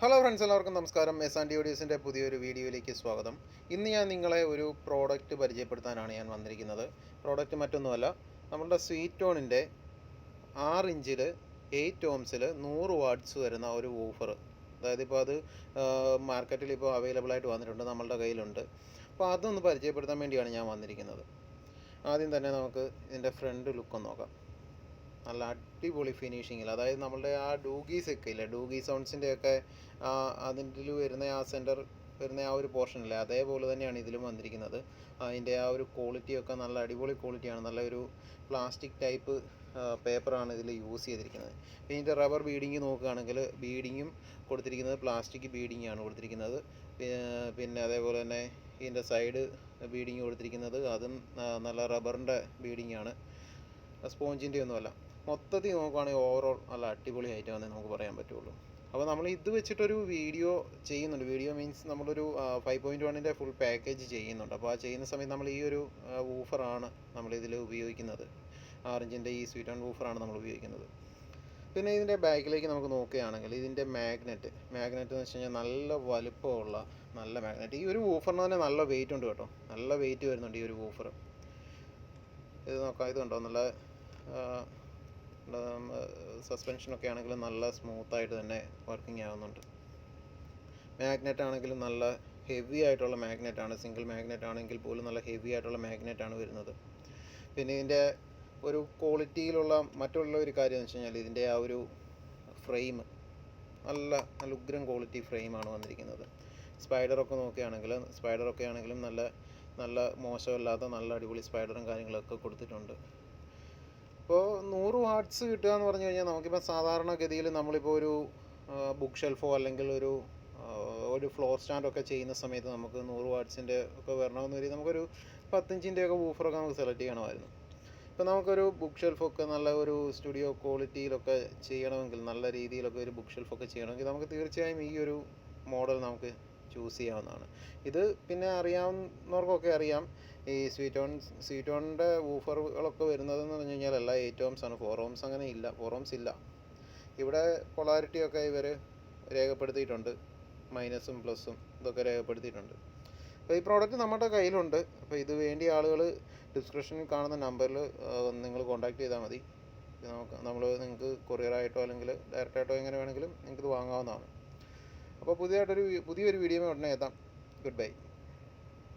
Hello friends, എല്ലാവർക്കും നമസ്കാരം. S and ഓഡിയോസിൻ്റെ പുതിയൊരു വീഡിയോയിലേക്ക് സ്വാഗതം. ഇന്ന് ഞാൻ നിങ്ങളെ ഒരു പ്രോഡക്റ്റ് പരിചയപ്പെടുത്താനാണ് ഞാൻ വന്നിരിക്കുന്നത്. പ്രോഡക്റ്റ് മറ്റൊന്നുമല്ല, നമ്മളുടെ സ്വീറ്റോണിൻ്റെ 6 ഇഞ്ചിൽ 8 ഓംസിൽ 100 വാട്ട്സ് വരുന്ന ഒരു വൂഫർ. അതായത് ഇപ്പോൾ അത് മാർക്കറ്റിൽ ഇപ്പോൾ അവൈലബിൾ ആയിട്ട് വന്നിട്ടുണ്ട്, നമ്മളുടെ കയ്യിലുണ്ട്. അപ്പോൾ അതൊന്ന് പരിചയപ്പെടുത്താൻ വേണ്ടിയാണ് ഞാൻ വന്നിരിക്കുന്നത്. ആദ്യം തന്നെ നമുക്ക് ഇതിൻ്റെ ഫ്രണ്ട് ലുക്ക് ഒന്ന് നോക്കാം. നല്ല അടിപൊളി ഫിനിഷിങ്ങിൽ, അതായത് നമ്മളുടെ ആ ഡൂഗീസ് ഒക്കെ ഇല്ലേ, ഡൂഗി സൗണ്ട്സിൻ്റെയൊക്കെ അതിൽ വരുന്ന ആ സെൻറ്റർ വരുന്ന ആ ഒരു പോർഷനില്ലേ, അതേപോലെ തന്നെയാണ് ഇതിലും വന്നിരിക്കുന്നത്. അതിൻ്റെ ആ ഒരു ക്വാളിറ്റിയൊക്കെ നല്ല അടിപൊളി ക്വാളിറ്റിയാണ്. നല്ല ഒരു പ്ലാസ്റ്റിക് ടൈപ്പ് പേപ്പറാണ് ഇതിൽ യൂസ് ചെയ്തിരിക്കുന്നത്. പിന്നെ ഇതിൻ്റെ റബ്ബർ ബീഡിങ് നോക്കുകയാണെങ്കിൽ ബീഡിങ്ങും കൊടുത്തിരിക്കുന്നത് പ്ലാസ്റ്റിക് ബീഡിങ് ആണ് കൊടുത്തിരിക്കുന്നത്. പിന്നെ അതേപോലെ തന്നെ ഇതിൻ്റെ സൈഡ് ബീഡിങ് കൊടുത്തിരിക്കുന്നത് അതും നല്ല റബ്ബറിൻ്റെ ബീഡിങ് ആണ്, സ്പോഞ്ചിൻ്റെ ഒന്നുമല്ല. മൊത്തത്തിൽ നോക്കുകയാണെങ്കിൽ ഓവറോൾ നല്ല അടിപൊളി ഐറ്റമാണെന്ന് നമുക്ക് പറയാൻ പറ്റുള്ളൂ. അപ്പോൾ നമ്മൾ ഇത് വെച്ചിട്ടൊരു വീഡിയോ ചെയ്യുന്നുണ്ട്. വീഡിയോ മീൻസ് നമ്മളൊരു 5.1ൻ്റെ ഫുൾ പാക്കേജ് ചെയ്യുന്നുണ്ട്. അപ്പോൾ ആ ചെയ്യുന്ന സമയത്ത് നമ്മൾ ഈ ഒരു വൂഫറാണ് നമ്മളിതിൽ ഉപയോഗിക്കുന്നത്. 6 ഇഞ്ചിൻ്റെ ഈ സ്വീറ്റ് വൂഫറാണ് നമ്മൾ ഉപയോഗിക്കുന്നത്. പിന്നെ ഇതിൻ്റെ ബാക്കിലേക്ക് നമുക്ക് നോക്കുകയാണെങ്കിൽ ഇതിൻ്റെ മാഗ്നറ്റ് എന്ന് വെച്ച് കഴിഞ്ഞാൽ നല്ല വലുപ്പമുള്ള നല്ല മാഗ്നറ്റ്. ഈ ഒരു വൂഫറിന് തന്നെ നല്ല വെയിറ്റ് ഉണ്ട് കേട്ടോ, നല്ല വെയിറ്റ് വരുന്നുണ്ട് ഈ ഒരു വൂഫർ. ഇത് നോക്കാം, ഇത് കണ്ടോ, നല്ല സസ്പെൻഷനൊക്കെ ആണെങ്കിലും നല്ല സ്മൂത്തായിട്ട് തന്നെ വർക്കിംഗ് ആവുന്നുണ്ട്. മാഗ്നറ്റ് ആണെങ്കിലും നല്ല ഹെവി ആയിട്ടുള്ള മാഗ്നറ്റാണ്. സിംഗിൾ മാഗ്നറ്റ് ആണെങ്കിൽ പോലും നല്ല ഹെവി ആയിട്ടുള്ള മാഗ്നറ്റാണ് വരുന്നത്. പിന്നെ ഇതിൻ്റെ ഒരു ക്വാളിറ്റിയിലുള്ള മറ്റുള്ള ഒരു കാര്യം എന്ന് വെച്ച് കഴിഞ്ഞാൽ ഇതിൻ്റെ ആ ഒരു ഫ്രെയിം നല്ല ഉഗ്രം ക്വാളിറ്റി ഫ്രെയിമാണ് വന്നിരിക്കുന്നത്. സ്പൈഡറൊക്കെ ആണെങ്കിലും നല്ല മോശമല്ലാത്ത നല്ല അടിപൊളി സ്പൈഡറും കാര്യങ്ങളൊക്കെ കൊടുത്തിട്ടുണ്ട്. ഇപ്പോൾ 100 വാട്ട്സ് കിട്ടുക എന്ന് പറഞ്ഞു കഴിഞ്ഞാൽ നമുക്കിപ്പോൾ സാധാരണഗതിയിൽ നമ്മളിപ്പോൾ ഒരു ബുക്ക് ഷെൽഫോ അല്ലെങ്കിൽ ഒരു ഫ്ലോർ സ്റ്റാൻഡൊക്കെ ചെയ്യുന്ന സമയത്ത് നമുക്ക് 100 വാട്ട്സിൻ്റെ ഒക്കെ വരണമെന്ന് വരും. നമുക്കൊരു 10 ഇഞ്ചിൻ്റെയൊക്കെ വൂഫറൊക്കെ നമുക്ക് സെലക്ട് ചെയ്യണമായിരുന്നു. ഇപ്പോൾ നമുക്കൊരു ബുക്ക് ഷെൽഫൊക്കെ നല്ല ഒരു സ്റ്റുഡിയോ ക്വാളിറ്റിയിലൊക്കെ ചെയ്യണമെങ്കിൽ, നല്ല രീതിയിലൊക്കെ ഒരു ബുക്ക് ഷെൽഫൊക്കെ ചെയ്യണമെങ്കിൽ നമുക്ക് തീർച്ചയായും ഈ ഒരു മോഡൽ നമുക്ക് ചൂസ് ചെയ്യാവുന്നതാണ്. ഇത് പിന്നെ അറിയാവുന്നവർക്കൊക്കെ അറിയാം. ഈ സ്വീറ്റോണിൻ്റെ വൂഫറുകളൊക്കെ വരുന്നതെന്ന് പറഞ്ഞു കഴിഞ്ഞാൽ എല്ലാം 8 ഓംസ് ആണ്. 4 ഓംസ് അങ്ങനെ ഇല്ല, 4 ഓംസ് ഇല്ല. ഇവിടെ പൊളാരിറ്റിയൊക്കെ ഇവർ രേഖപ്പെടുത്തിയിട്ടുണ്ട്, മൈനസും പ്ലസും ഇതൊക്കെ രേഖപ്പെടുത്തിയിട്ടുണ്ട്. അപ്പോൾ ഈ പ്രോഡക്റ്റ് നമ്മുടെ കയ്യിലുണ്ട്. അപ്പോൾ ഇത് വേണ്ടിയ ആളുകൾ ഡിസ്ക്രിപ്ഷനിൽ കാണുന്ന നമ്പറിൽ നിങ്ങൾ കോൺടാക്ട് ചെയ്താൽ മതി. നിങ്ങൾക്ക് കൊറിയറായിട്ടോ അല്ലെങ്കിൽ ഡയറക്റ്റായിട്ടോ എങ്ങനെ വേണമെങ്കിലും നിങ്ങൾക്കിത് വാങ്ങാവുന്നതാണ്. അപ്പോൾ പുതിയൊരു വീഡിയോ ഉടനെ എത്താം. Good bye.